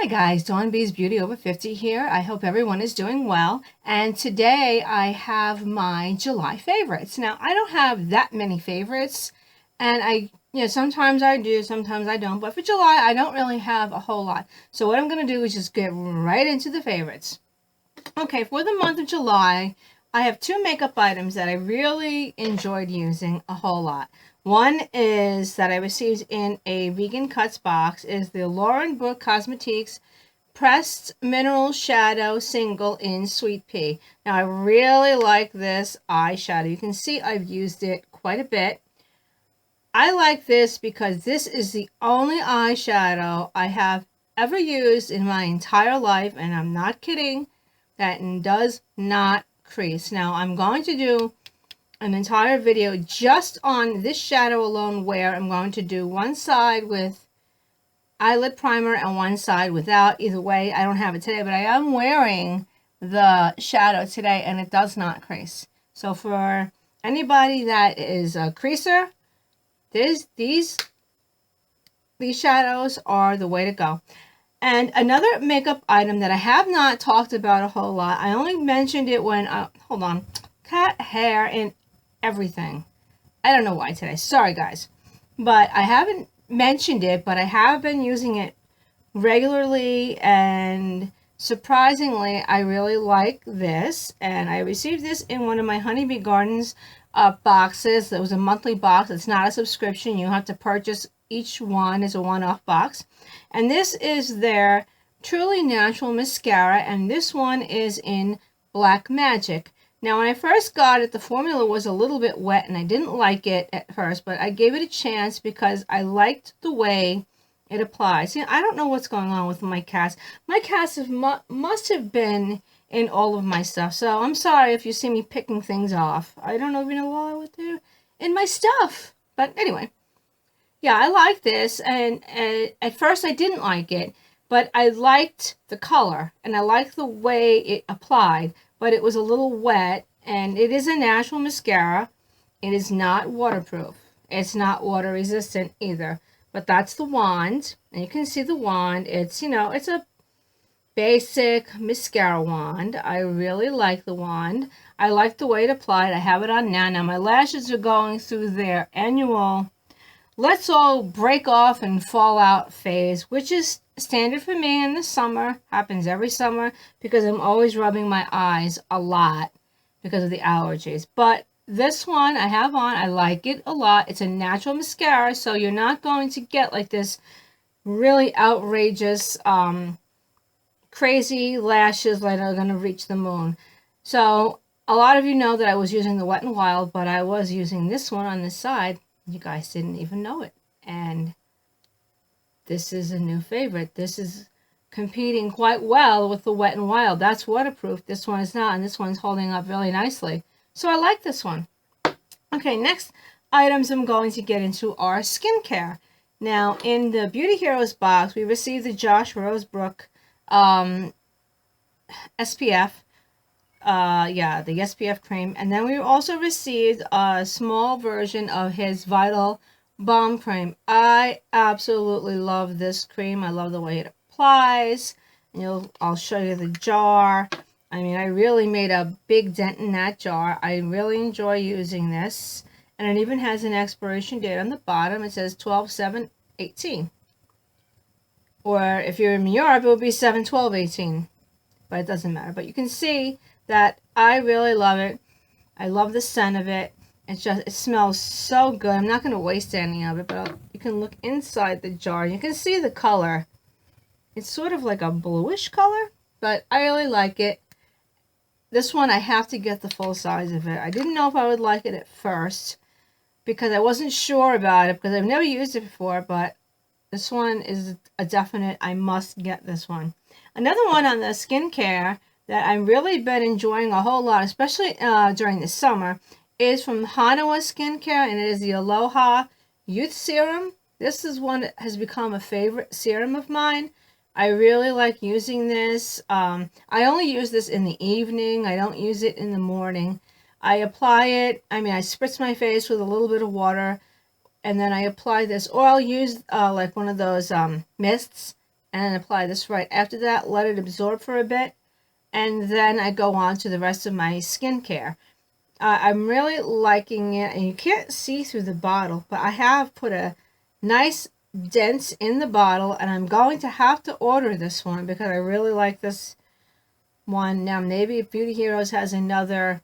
Hi guys, Dawn B's Beauty Over 50 here. I hope everyone is doing well. And today I have my July favorites. Now, I don't have that many favorites. And sometimes I do, sometimes I don't. But for July, I don't really have a whole lot. So what I'm going to do is just get right into the favorites. Okay, for the month of July, I have two makeup items that I really enjoyed using a whole lot. One is that I received in a Vegan Cuts box is the Lauren Book Cosmetiques Pressed Mineral Shadow Single in Sweet Pea. Now, I really like this eyeshadow. You can see I've used it quite a bit. I like this because this is the only eyeshadow I have ever used in my entire life, and I'm not kidding, that does not crease. Now, I'm going to do an entire video just on this shadow alone, where I'm going to do one side with eyelid primer and one side without. Either way, I don't have it today, but I am wearing the shadow today and it does not crease. So for anybody that is a creaser, these shadows are the way to go. And another makeup item that I have not talked about a whole lot, I only mentioned it when, hold on, cat hair and everything. I don't know why today. Sorry, guys. But I haven't mentioned it, but I have been using it regularly, and surprisingly, I really like this. And I received this in one of my Honeybee Gardens boxes. It was a monthly box. It's not a subscription. You have to purchase each one as a one-off box. And this is their Truly Natural Mascara, and this one is in Black Magic. Now, when I first got it, the formula was a little bit wet, and I didn't like it at first, but I gave it a chance because I liked the way it applies. See, I don't know what's going on with my cast. My cast must have been in all of my stuff, so I'm sorry if you see me picking things off. I don't even know why I would do in my stuff. But anyway, yeah, I like this, and at first I didn't like it, but I liked the color, and I liked the way it applied. But it was a little wet, and it is a natural mascara. It is not waterproof. It's not water resistant either. But that's the wand, and you can see the wand. It's, it's a basic mascara wand. I really like the wand. I like the way it applied. I have it on now. Now my lashes are going through their annual let's all break off and fall out phase, which is standard for me in the summer. Happens every summer because I'm always rubbing my eyes a lot because of the allergies. But this one I have on, I like it a lot. It's a natural mascara, so you're not going to get like this really outrageous crazy lashes that are going to reach the moon. So a lot of you know that I was using the Wet n Wild, but I was using this one on this side. You guys didn't even know it. And this is a new favorite. This is competing quite well with the Wet n Wild. That's waterproof. This one is not, and this one's holding up really nicely. So I like this one. Okay, next items I'm going to get into are skincare. Now, in the Beauty Heroes box, we received the Josh Rosebrook SPF. The SPF cream, and then we also received a small version of his Vital Balm Cream. I absolutely love this cream. I love the way it applies. I'll show you the jar. I mean, I really made a big dent in that jar. I really enjoy using this, and it even has an expiration date on the bottom. It says 12/7/18, or if you're in Europe, it would be 7/12/18, but it doesn't matter. But you can see that I really love it. I love the scent of it. It smells so good. I'm not going to waste any of it, but you can look inside the jar. You can see the color. It's sort of like a bluish color, but I really like it. This one, I have to get the full size of it. I didn't know if I would like it at first because I wasn't sure about it because I've never used it before, but this one is a definite, I must get this one. Another one on the skincare that I've really been enjoying a whole lot, especially during the summer, is from Hanawa Skincare, and it is the Aloha Youth Serum. This is one that has become a favorite serum of mine. I really like using this. I only use this in the evening. I don't use it in the morning. I apply it, I spritz my face with a little bit of water, and then I apply this, or I'll use like one of those mists and apply this right after that. Let it absorb for a bit, and then I go on to the rest of my skincare. I'm really liking it, and you can't see through the bottle, but I have put a nice dent in the bottle, and I'm going to have to order this one because I really like this one. Now, maybe if Beauty Heroes has another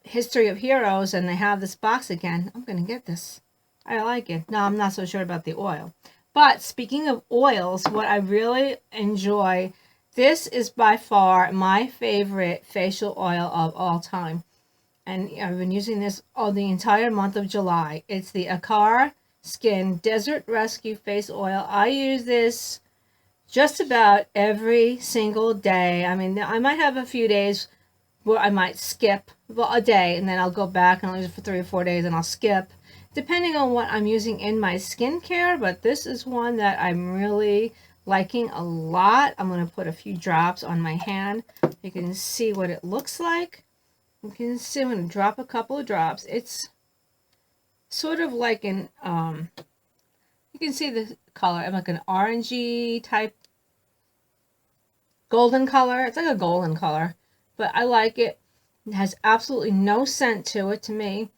History of Heroes and they have this box again, I'm going to get this. I like it. No, I'm not so sure about the oil. But speaking of oils, what I really enjoy, this is by far my favorite facial oil of all time. And I've been using this all the entire month of July. It's the Akar Skin Desert Rescue Face Oil. I use this just about every single day. I mean, I might have a few days where I might skip a day, and then I'll go back and I'll use it for 3 or 4 days, and I'll skip, depending on what I'm using in my skincare. But this is one that I'm really liking a lot. I'm going to put a few drops on my hand. You can see what it looks like. You can see I'm going to drop a couple of drops. It's sort of like an, you can see the color, like an orangey type golden color. It's like a golden color, but I like it. It has absolutely no scent to it to me.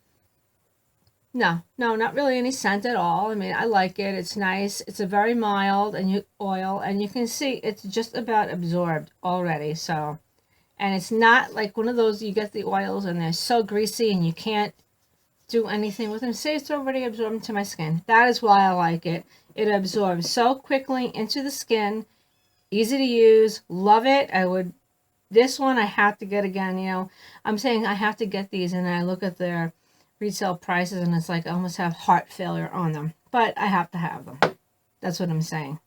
No, not really any scent at all. I mean, I like it. It's nice. It's a very mild oil, and you can see it's just about absorbed already. So, and it's not like one of those, you get the oils and they're so greasy and you can't do anything with them. See, it's already absorbed into my skin. That is why I like it. It absorbs so quickly into the skin. Easy to use. Love it. This one I have to get again. You know, I'm saying I have to get these, and I look at their retail prices and it's like I almost have heart failure on them. But I have to have them. That's what I'm saying.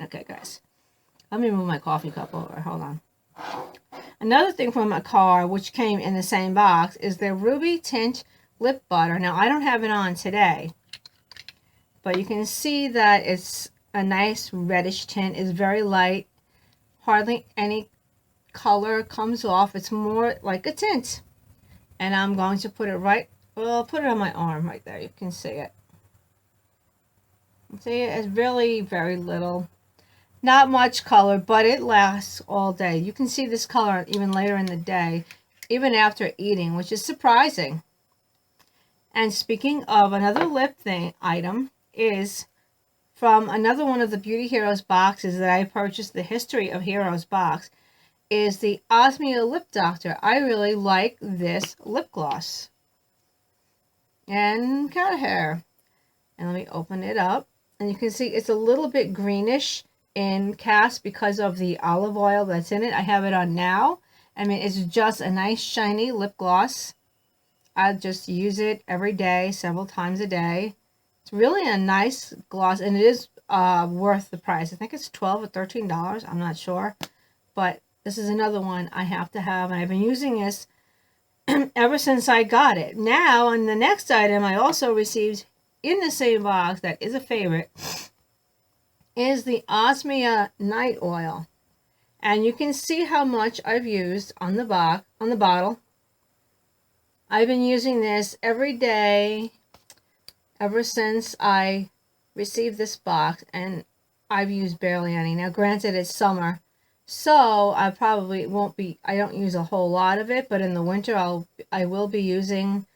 Okay, guys. Let me move my coffee cup over. Hold on. Another thing from a car, which came in the same box, is their Ruby Tint Lip Butter. Now, I don't have it on today, but you can see that it's a nice reddish tint. It's very light. Hardly any color comes off. It's more like a tint. And I'm going to put it right, well, I'll put it on my arm right there. You can see it. See, it's really very little. Not much color, but it lasts all day. You can see this color even later in the day, even after eating, which is surprising. And speaking of another lip item, is from another one of the Beauty Heroes boxes that I purchased, the History of Heroes box, is the Osmia Lip Doctor. I really like this lip gloss. And cat hair. And let me open it up. And you can see it's a little bit greenish in cast because of the olive oil that's in it. I have it on now. I mean, it's just a nice shiny lip gloss. I just use it every day, several times a day. It's really a nice gloss, and it is worth the price. I think it's $12 or $13. I'm not sure. But this is another one I have to have, and I've been using this ever since I got it. Now, on the next item I also received in the same box that is a favorite is the Osmia Night Oil. And you can see how much I've used on the bottle. I've been using this every day ever since I received this box, and I've used barely any. Now, granted, it's summer, so I probably I don't use a whole lot of it, but in the winter I will be using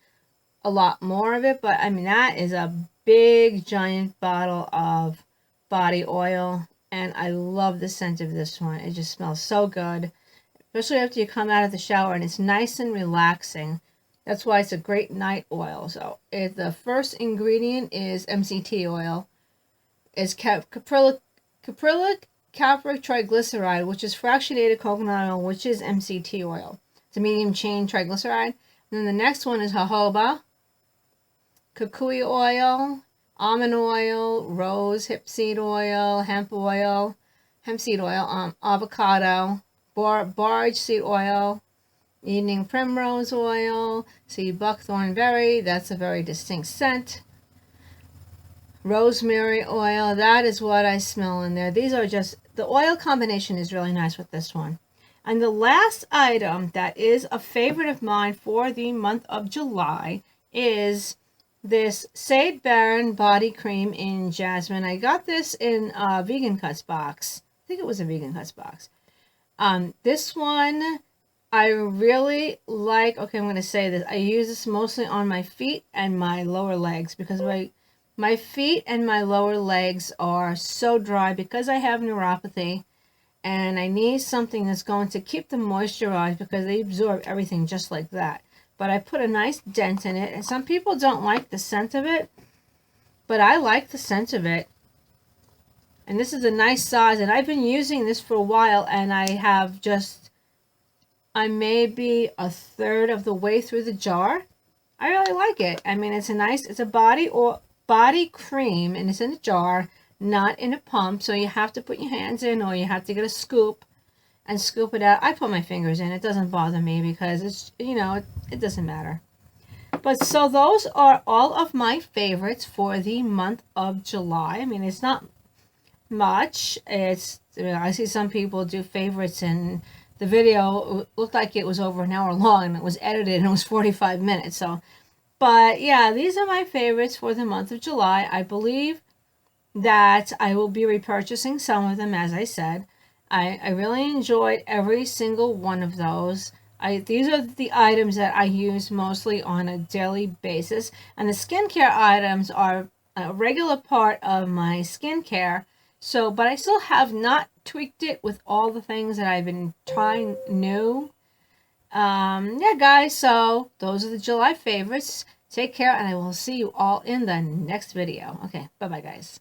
a lot more of it. But I mean, that is a big giant bottle of body oil, and I love the scent of this one. It just smells so good, especially after you come out of the shower, and it's nice and relaxing. That's why it's a great night oil. So the first ingredient is MCT oil. It's caprylic triglyceride, which is fractionated coconut oil, which is MCT oil. It's a medium chain triglyceride. And then the next one is jojoba, kukui oil, almond oil, rose hemp seed oil, avocado, barge seed oil, evening primrose oil, sea buckthorn berry, that's a very distinct scent, rosemary oil, that is what I smell in there. These are just, the oil combination is really nice with this one. And the last item that is a favorite of mine for the month of July is this Said Baron body cream in jasmine. I got this in a Vegan Cuts box. I think it was a Vegan Cuts box. This one I really like. Okay, I'm going to say this. I use this mostly on my feet and my lower legs because my feet and my lower legs are so dry because I have neuropathy, and I need something that's going to keep them moisturized because they absorb everything just like that. But I put a nice dent in it, and some people don't like the scent of it, but I like the scent of it. And this is a nice size, and I've been using this for a while, and I may be a third of the way through the jar. I really like it. I mean, it's a body cream, and it's in a jar, not in a pump. So you have to put your hands in, or you have to get a scoop and scoop it out. I put my fingers in. It doesn't bother me because it doesn't matter. But so those are all of my favorites for the month of July. I mean, it's not much. I see some people do favorites, and the video looked like it was over an hour long, and it was edited and it was 45 minutes. So, but yeah, these are my favorites for the month of July. I believe that I will be repurchasing some of them, as I said. I really enjoyed every single one of those. These are the items that I use mostly on a daily basis, and the skincare items are a regular part of my skincare. So, but I still have not tweaked it with all the things that I've been trying new. Yeah, guys, so those are the July favorites. Take care, and I will see you all in the next video. Okay, bye-bye, guys.